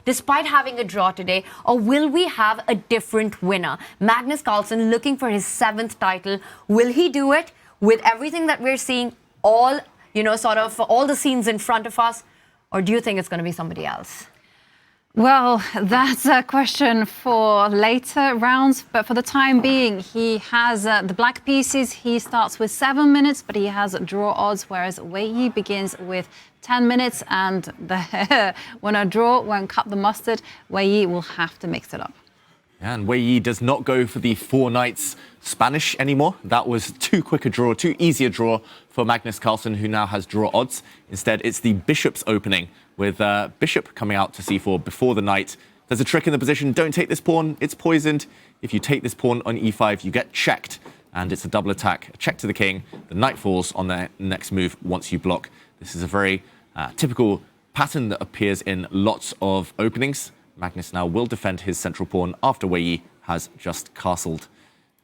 despite having a draw today? Or will we have a different winner? Magnus Carlsen looking for his 7th title. Will he do it with everything that we're seeing, all, sort of all the scenes in front of us? Or do you think it's going to be somebody else? Well, that's a question for later rounds, but for the time being, he has the black pieces. He starts with 7 minutes, but he has draw odds, whereas Wei Yi begins with 10 minutes, and when a draw won't cut the mustard, Wei Yi will have to mix it up. And Wei Yi does not go for the 4 knights Spanish anymore. That was too quick a draw, too easy a draw for Magnus Carlsen, who now has draw odds. Instead, it's the bishop's opening, with bishop coming out to c4 before the knight. There's a trick in the position. Don't take this pawn. It's poisoned. If you take this pawn on e5, you get checked, and it's a double attack. A check to the king. The knight falls on their next move once you block. This is a very typical pattern that appears in lots of openings. Magnus now will defend his central pawn after Wei Yi has just castled.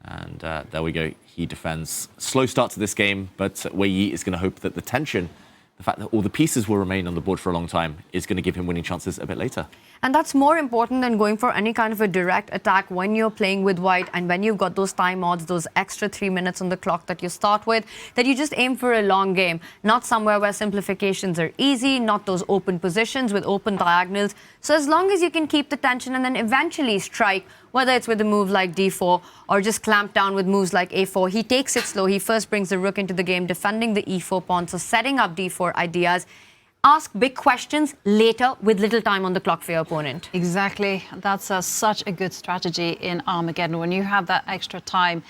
And there we go. He defends. Slow start to this game, but Wei Yi is going to hope that the tension, the fact that all the pieces will remain on the board for a long time, is going to give him winning chances a bit later. And that's more important than going for any kind of a direct attack when you're playing with white and when you've got those time odds, those extra 3 minutes on the clock that you start with, that you just aim for a long game, not somewhere where simplifications are easy, not those open positions with open diagonals. So as long as you can keep the tension and then eventually strike, whether it's with a move like d4 or just clamp down with moves like a4, he takes it slow. He first brings the rook into the game, defending the e4 pawn, so setting up d4 ideas. Ask big questions later with little time on the clock for your opponent. Exactly. That's such a good strategy in Armageddon. When you have that extra time,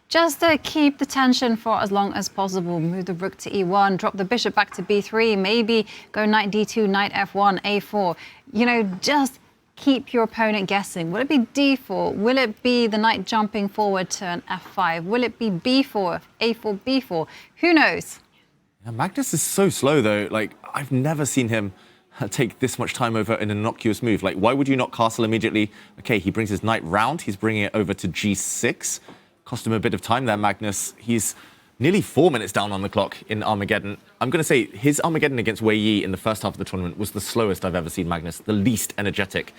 just keep the tension for as long as possible. Move the rook to e1, drop the bishop back to b3, maybe go knight d2, knight f1, a4. Just keep your opponent guessing. Will it be d4? Will it be the knight jumping forward to an f5? Will it be b4, a4, b4? Who knows? Yeah, Magnus is so slow, though. I've never seen him take this much time over an innocuous move. Why would you not castle immediately? Okay, he brings his knight round. He's bringing it over to g6. Cost him a bit of time there, Magnus. He's nearly 4 minutes down on the clock in Armageddon. I'm going to say his Armageddon against Wei Yi in the first half of the tournament was the slowest I've ever seen Magnus, the least energetic.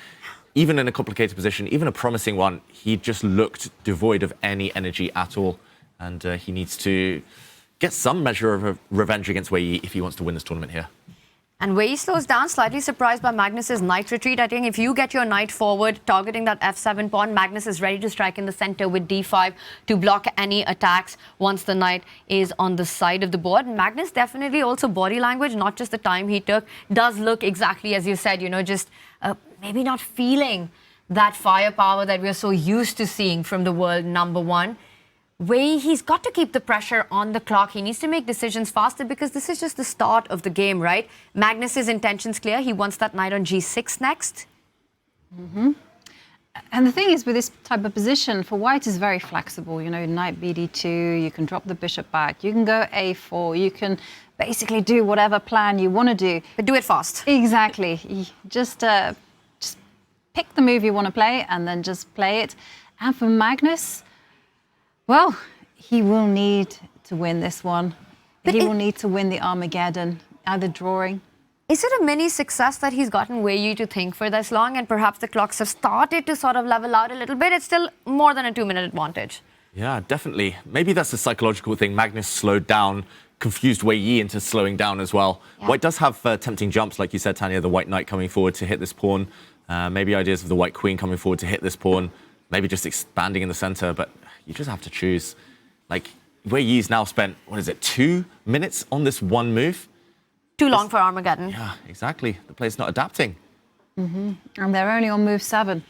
Even in a complicated position, even a promising one, he just looked devoid of any energy at all. And he needs to get some measure of revenge against Wei Yi if he wants to win this tournament here. And Wei Yi slows down, slightly surprised by Magnus's knight retreat. I think if you get your knight forward, targeting that f7 pawn, Magnus is ready to strike in the center with d5 to block any attacks once the knight is on the side of the board. Magnus definitely also body language, not just the time he took, does look exactly as you said, just maybe not feeling that firepower that we're so used to seeing from the world number one. Wei, he's got to keep the pressure on the clock. He needs to make decisions faster because this is just the start of the game, right? Magnus's intention's clear. He wants that knight on g6 next. And the thing is, with this type of position, for white is very flexible. Knight bd2, you can drop the bishop back, you can go a4, you can basically do whatever plan you want to do. But do it fast. Exactly. Just pick the move you want to play and then just play it. And for Magnus, well, he will need to win this one. He will need to win the Armageddon, either drawing. Is it a mini success that he's gotten Wei Yi to think for this long and perhaps the clocks have started to sort of level out a little bit? It's still more than a 2-minute advantage. Yeah, definitely. Maybe that's a psychological thing. Magnus slowed down, confused Wei Yi into slowing down as well. Yeah. White does have tempting jumps, like you said, Tanya, the white knight coming forward to hit this pawn. Maybe ideas of the white queen coming forward to hit this pawn. Maybe just expanding in the center, but you just have to choose. Wei Yi's now spent, 2 minutes on this one move? Too long for Armageddon. Yeah, exactly. The player's not adapting. And they're only on move 7.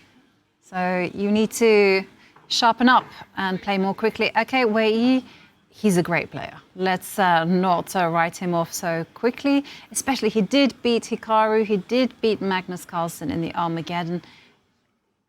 So you need to sharpen up and play more quickly. Okay, Wei Yi, he's a great player. Let's not write him off so quickly. Especially he did beat Hikaru, he did beat Magnus Carlsen in the Armageddon.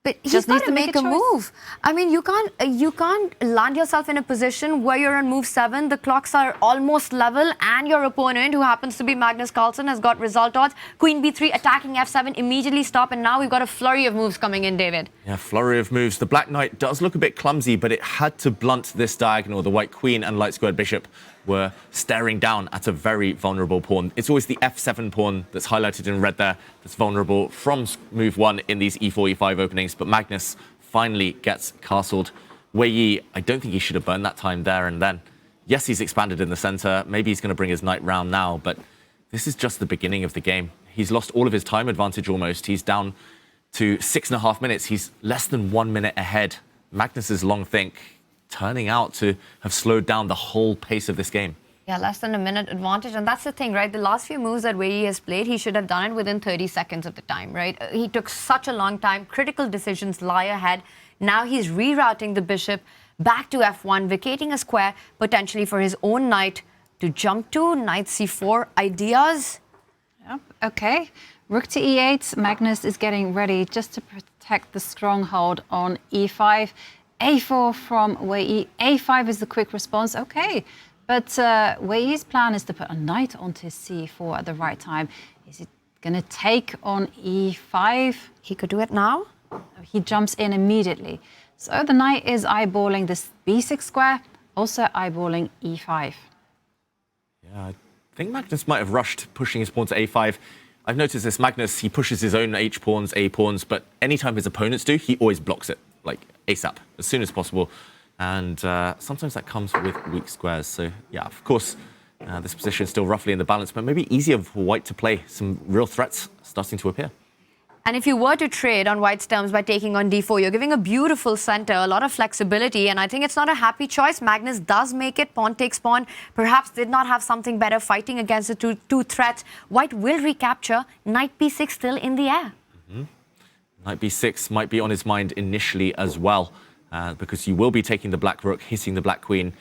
But he's got to make a move. I mean, you can't land yourself in a position where you're on move 7, the clocks are almost level, and your opponent, who happens to be Magnus Carlsen, has got result odds. Queen b3, attacking f7, immediately stop, and now we've got a flurry of moves coming in, David. Yeah, flurry of moves. The black knight does look a bit clumsy, but it had to blunt this diagonal, the white queen and light squared bishop, were staring down at a very vulnerable pawn. It's always the f7 pawn that's highlighted in red there that's vulnerable from move 1 in these e4, e5 openings, but Magnus finally gets castled. Wei Yi, I don't think he should have burned that time there and then. Yes, he's expanded in the center. Maybe he's going to bring his knight round now, but this is just the beginning of the game. He's lost all of his time advantage almost. He's down to 6.5 minutes. He's less than 1 minute ahead. Magnus's long think turning out to have slowed down the whole pace of this game. Yeah, less than a minute advantage. And that's the thing, right? The last few moves that Wei Yi has played, he should have done it within 30 seconds of the time, right? He took such a long time. Critical decisions lie ahead. Now he's rerouting the bishop back to f1, vacating a square, potentially for his own knight to jump to. Knight c4 ideas. Yep. Okay. Rook to e8. Magnus is getting ready just to protect the stronghold on e5. a4 from Wei Yi. a5 is the quick response. Okay. But Wei Yi's plan is to put a knight onto c4 at the right time. Is it going to take on e5? He could do it now. He jumps in immediately. So the knight is eyeballing this b6 square, also eyeballing e5. Yeah, I think Magnus might have rushed pushing his pawn to a5. I've noticed this, Magnus, he pushes his own h-pawns, a-pawns, but anytime his opponents do, he always blocks it, like ASAP, as soon as possible. And sometimes that comes with weak squares. So, yeah, of course, this position is still roughly in the balance, but maybe easier for white to play. Some real threats starting to appear. And if you were to trade on white's terms by taking on d4, you're giving a beautiful center, a lot of flexibility, and I think it's not a happy choice. Magnus does make it, pawn takes pawn, perhaps did not have something better fighting against the two threats. White will recapture, knight b6 still in the air. Knight b6 might be on his mind initially as well, because you will be taking the black rook, hitting the black queen.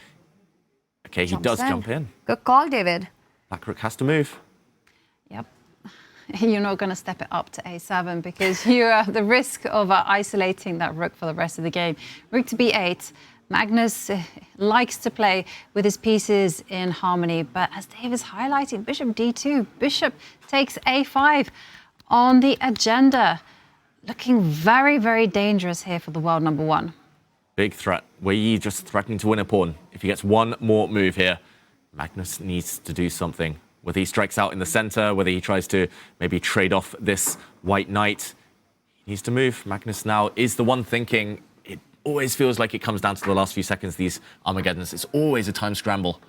Okay, he does jump in. Good call, David. Black rook has to move. Yep. You're not going to step it up to a7 because you're at the risk of isolating that rook for the rest of the game. Rook to b8. Magnus likes to play with his pieces in harmony, but as Dave is highlighting, bishop d2, bishop takes a5 on the agenda. Looking very, very dangerous here for the world number one. Big threat. Wei Yi just threatening to win a pawn. If he gets one more move here, Magnus needs to do something. Whether he strikes out in the center, whether he tries to maybe trade off this white knight, he needs to move. Magnus now is the one thinking. It always feels like it comes down to the last few seconds, these Armageddons. It's always a time scramble.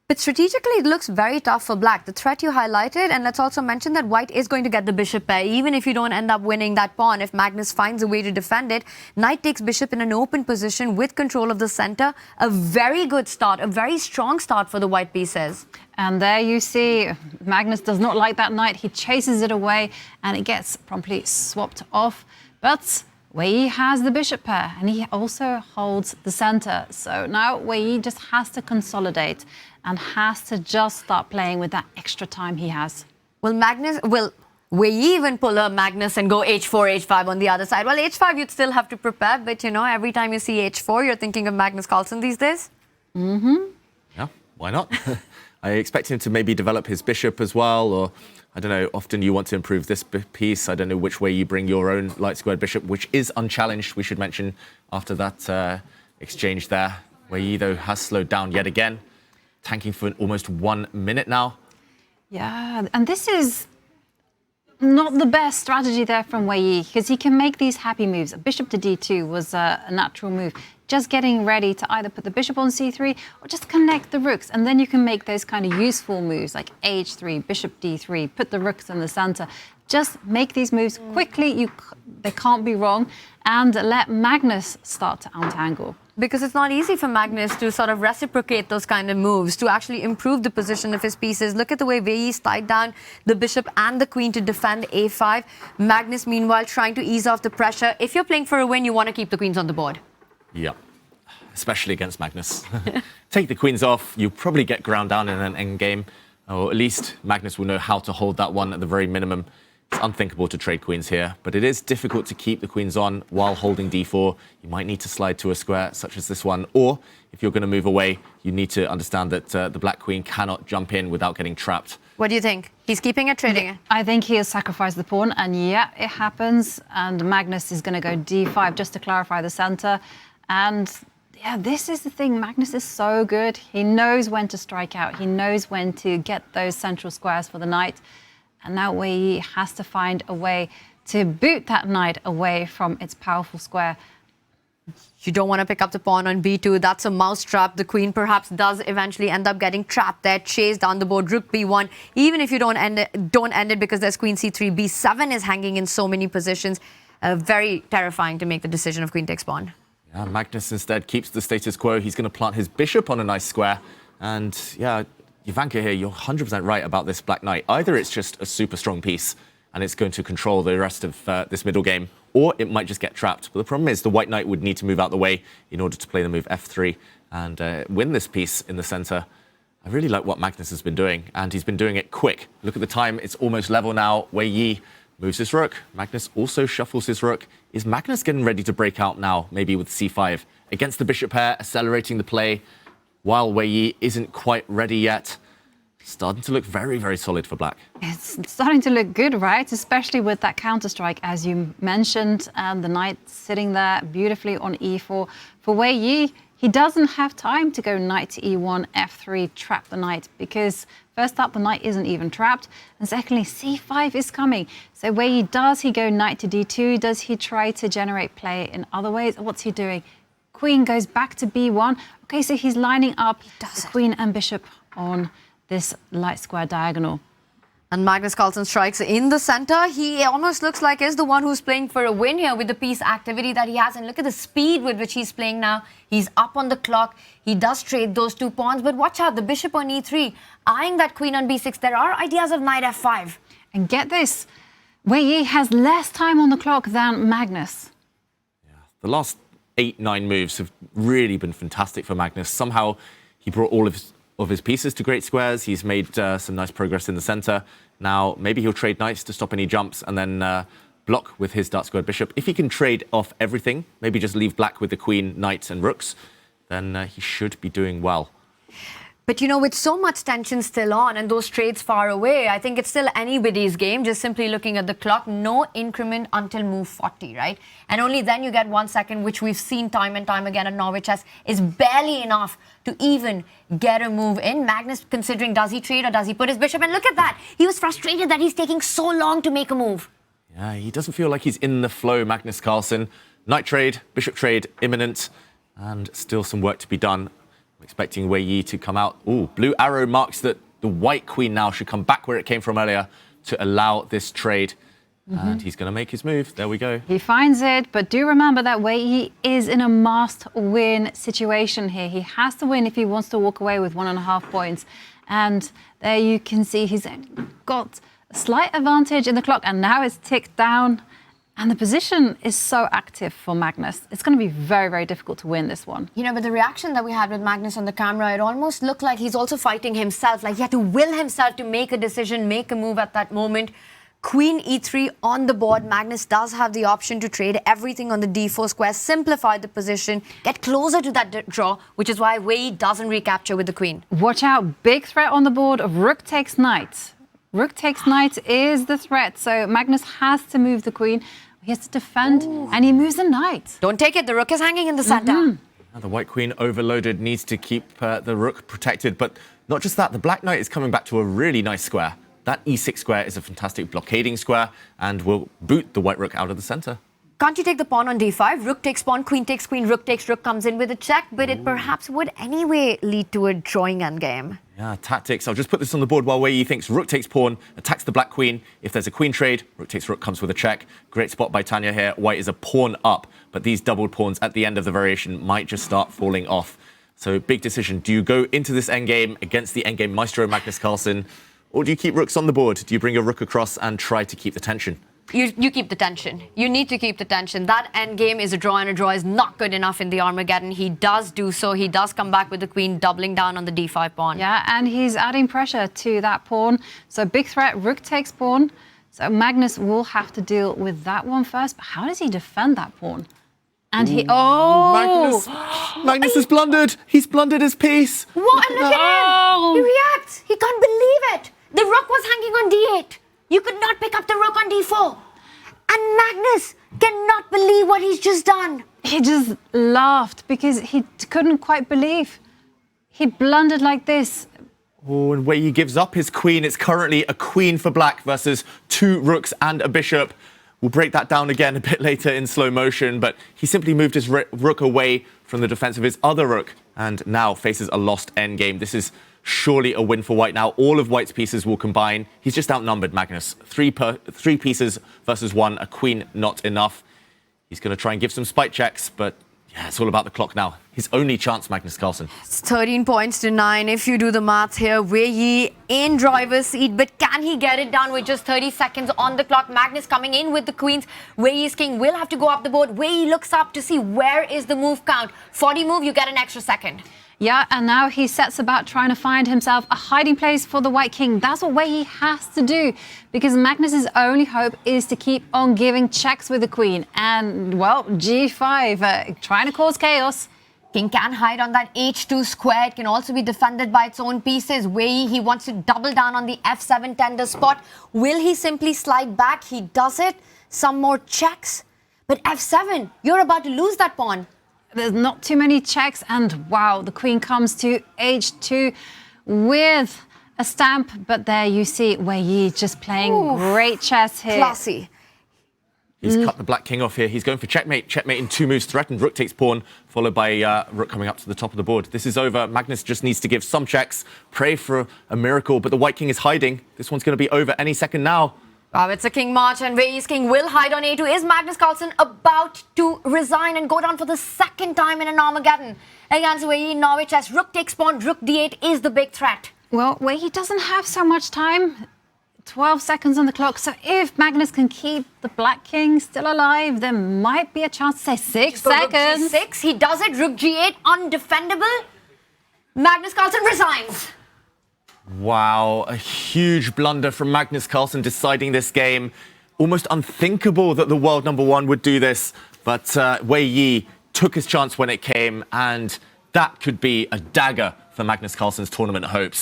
But strategically, it looks very tough for black. The threat you highlighted, and let's also mention that white is going to get the bishop pair, even if you don't end up winning that pawn. If Magnus finds a way to defend it, knight takes bishop in an open position with control of the center. A very good start, a very strong start for the white pieces. And there you see, Magnus does not like that knight. He chases it away, and it gets promptly swapped off. But Wei Yi has the bishop pair, and he also holds the center. So now Wei Yi just has to consolidate and has to just start playing with that extra time he has. Will Wei Yi even pull a Magnus and go h4, h5 on the other side? Well, h5 you'd still have to prepare, but you know, every time you see h4, you're thinking of Magnus Carlsen these days. Yeah, why not? I expect him to maybe develop his bishop as well, or I don't know, often you want to improve this piece. I don't know which way you bring your own light squared bishop, which is unchallenged, we should mention, after that exchange there. Wei Yi, though, has slowed down yet again, tanking for almost 1 minute now. Yeah, and this is not the best strategy there from Wei Yi, because he can make these happy moves. Bishop to d2 was a natural move. Just getting ready to either put the bishop on c3 or just connect the rooks. And then you can make those kind of useful moves like h3, bishop d3, put the rooks in the center. Just make these moves quickly. They can't be wrong. And let Magnus start to untangle. Because it's not easy for Magnus to sort of reciprocate those kind of moves, to actually improve the position of his pieces. Look at the way Wei Yi's tied down the bishop and the queen to defend a5. Magnus, meanwhile, trying to ease off the pressure. If you're playing for a win, you want to keep the queens on the board. Yeah, especially against Magnus. Take the queens off, you probably get ground down in an endgame, or at least Magnus will know how to hold that one at the very minimum. It's unthinkable to trade queens here, but it is difficult to keep the queens on while holding d4. You might need to slide to a square such as this one, or if you're going to move away, you need to understand that the black queen cannot jump in without getting trapped. What do you think? He's keeping it, trading it? I think he has sacrificed the pawn, and yeah, it happens. And Magnus is going to go d5 just to clarify the center. And yeah, this is the thing. Magnus is so good. He knows when to strike out. He knows when to get those central squares for the knight. And now Wei Yi has to find a way to boot that knight away from its powerful square. You don't want to pick up the pawn on b2. That's a mousetrap. The queen perhaps does eventually end up getting trapped there, chased down the board. Rook b1. Even if you don't end it because there's queen c3. b7 is hanging in so many positions. Very terrifying to make the decision of queen takes pawn. Yeah, Magnus instead keeps the status quo. He's going to plant his bishop on a nice square. And yeah, Ivanka here, you're 100% right about this black knight. Either it's just a super strong piece and it's going to control the rest of this middle game, or it might just get trapped. But the problem is the white knight would need to move out the way in order to play the move f3 and win this piece in the center. I really like what Magnus has been doing, and he's been doing it quick. Look at the time, it's almost level now. Wei Yi moves his rook. Magnus also shuffles his rook. Is Magnus getting ready to break out now, maybe with c5? Against the bishop pair, accelerating the play, while Wei Yi isn't quite ready yet. Starting to look very, very solid for black. It's starting to look good, right? Especially with that counter-strike, as you mentioned, and the knight sitting there beautifully on e4. For Wei Yi, he doesn't have time to go knight to e1, f3, trap the knight, because first up, the knight isn't even trapped, and secondly, c5 is coming. So Wei Yi, does he go knight to d2? Does he try to generate play in other ways? What's he doing? Queen goes back to b1. Okay, so he's lining up the queen and bishop on this light square diagonal. And Magnus Carlsen strikes in the center. He almost looks like he's the one who's playing for a win here with the piece activity that he has. And look at the speed with which he's playing now. He's up on the clock. He does trade those 2 pawns. But watch out, the bishop on e3, eyeing that queen on b6. There are ideas of knight f5. And get this, Wei Yi has less time on the clock than Magnus. Yeah, the last 8-9 moves have really been fantastic for Magnus. Somehow he brought all of his pieces to great squares. He's made some nice progress in the center. Now, maybe he'll trade knights to stop any jumps and then block with his dark squared bishop. If he can trade off everything, maybe just leave black with the queen, knights and rooks, then he should be doing well. But, you know, with so much tension still on and those trades far away, I think it's still anybody's game, just simply looking at the clock. No increment until move 40, right? And only then you get 1 second, which we've seen time and time again at Norway Chess, is barely enough to even get a move in. Magnus considering, does he trade or does he put his bishop? And look at that. He was frustrated that he's taking so long to make a move. Yeah, he doesn't feel like he's in the flow, Magnus Carlsen. Knight trade, bishop trade, imminent, and still some work to be done. I'm expecting Wei Yi to come out. Ooh, blue arrow marks that the white queen now should come back where it came from earlier to allow this trade. And he's going to make his move. There we go. He finds it, but do remember that Wei Yi is in a must-win situation here. He has to win if he wants to walk away with 1.5 points. And there you can see he's got a slight advantage in the clock, and now it's ticked down. And the position is so active for Magnus. It's going to be very, very difficult to win this one. You know, but the reaction that we had with Magnus on the camera, it almost looked like he's also fighting himself. Like he had to will himself to make a decision, make a move at that moment. Queen e3 on the board. Magnus does have the option to trade everything on the d4 square, simplify the position, get closer to that draw, which is why Wei Yi doesn't recapture with the queen. Watch out, big threat on the board of rook takes knight. Rook takes knight is the threat, so Magnus has to move the queen. He has to defend, and he moves the knight. Don't take it, the rook is hanging in the center. Now the white queen overloaded, needs to keep the rook protected, but not just that, the black knight is coming back to a really nice square. That e6 square is a fantastic blockading square and will boot the white rook out of the center. Can't you take the pawn on d5? Rook takes pawn, queen takes queen, rook takes rook, comes in with a check, but it perhaps would anyway lead to a drawing endgame. Yeah, tactics. I'll just put this on the board while Wei Yi thinks rook takes pawn, attacks the black queen. If there's a queen trade, rook takes rook comes with a check. Great spot by Tanya here. White is a pawn up, but these doubled pawns at the end of the variation might just start falling off. So big decision. Do you go into this endgame against the endgame maestro Magnus Carlsen, or do you keep rooks on the board? Do you bring a rook across and try to keep the tension? You keep the tension. You need to keep the tension. That endgame is a draw, and a draw is not good enough in the Armageddon. He does do so. He does come back with the queen, doubling down on the d5 pawn. Yeah, and he's adding pressure to that pawn. So big threat, rook takes pawn. So Magnus will have to deal with that one first. But how does he defend that pawn? And he... Oh! Magnus has blundered. He's blundered his piece. What? Look at him. He reacts. He can't believe it. The rook was hanging on d8. You could not pick up the rook on d4. And Magnus cannot believe what he's just done. he just laughed because he couldn't quite believe he'd blundered like this. Oh, and Wei Yi gives up his queen. It's currently a queen for black versus 2 rooks and a bishop. We'll break that down again a bit later in slow motion, but he simply moved his rook away from the defense of his other rook and now faces a lost endgame. This is surely a win for white now. All of white's pieces will combine. He's just outnumbered, Magnus. 3 pieces versus 1, a queen not enough. He's going to try and give some spite checks, but yeah, it's all about the clock now. His only chance, Magnus Carlsen. It's 13 points to 9. If you do the math here, Wei Yi in driver's seat, but can he get it done with just 30 seconds on the clock? Magnus coming in with the queens. Wei Yi's king will have to go up the board. Wei Yi looks up to see where is the move count. 40 move, you get an extra second. Yeah, and now he sets about trying to find himself a hiding place for the white king. That's what Wei Yi has to do, because Magnus's only hope is to keep on giving checks with the queen. And, well, g5, trying to cause chaos. King can hide on that h2 square. It can also be defended by its own pieces. Wei Yi, he wants to double down on the f7 tender spot. Will he simply slide back? He does it. Some more checks. But f7, you're about to lose that pawn. There's not too many checks, and wow, the queen comes to h2 with a stamp. But there you see Wei Yi just playing great chess here. Classy. He's cut the black king off here. He's going for checkmate. Checkmate in 2 moves threatened. Rook takes pawn, followed by rook coming up to the top of the board. This is over. Magnus just needs to give some checks, pray for a miracle, but the white king is hiding. This one's going to be over any second now. Wow, it's a king march, and Wei Yi's king will hide on a2. Is Magnus Carlsen about to resign and go down for the second time in an Armageddon? Against Wei Yi in Norway Chess, rook takes pawn, rook d8 is the big threat. Well, Wei Yi doesn't have so much time. 12 seconds on the clock. So if Magnus can keep the black king still alive, there might be a chance to say 6 seconds. Rook g6, he does it. Rook g8, undefendable. Magnus Carlsen resigns. Wow, a huge blunder from Magnus Carlsen deciding this game. Almost unthinkable that the world #1 would do this, but Wei Yi took his chance when it came, and that could be a dagger for Magnus Carlsen's tournament hopes.